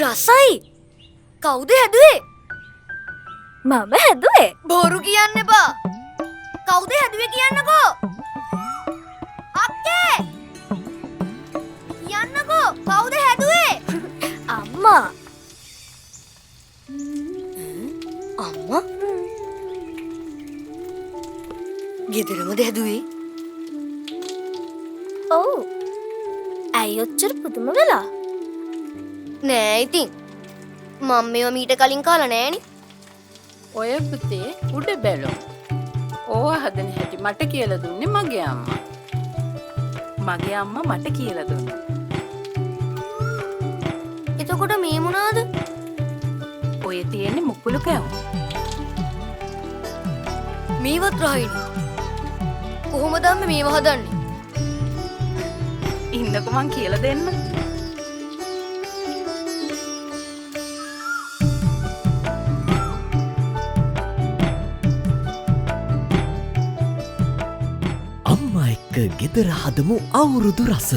රසයි. කවුද හැදුවේ? මම හැදුවේ. බොරු කියන්න එපා. කවුද හැදුවේ කියන්නකෝ. අක්කේ. කියන්නකෝ කවුද හැදුවේ? අම්මා. අම්මා? ගෙදරමද හැදුවේ? ඔව්. ඇයි ඔච්චර පුදුම වෙලා? නෑ ඉතින්. මම මේවා මීට කලින් කාලා නෑනේ. ඔය පුතේ උඩ බැලුම්. ඕවා හදන හැටි මට කියලා දුන්නේ මගේ අම්මා. මගේ අම්මා මට කියලා දුන්නා. එතකොට මේ මොනවාද? ඔය තියෙන්නේ මුකුළු කැවුම්. මේවත් රහිනි. කොහොමද අම්මේ මේවා හදන්නේ? ඉන්නකෝ මං කියලා දෙන්න. අම්මා එක්ක ගෙදර හදමු අවුරුදු රස.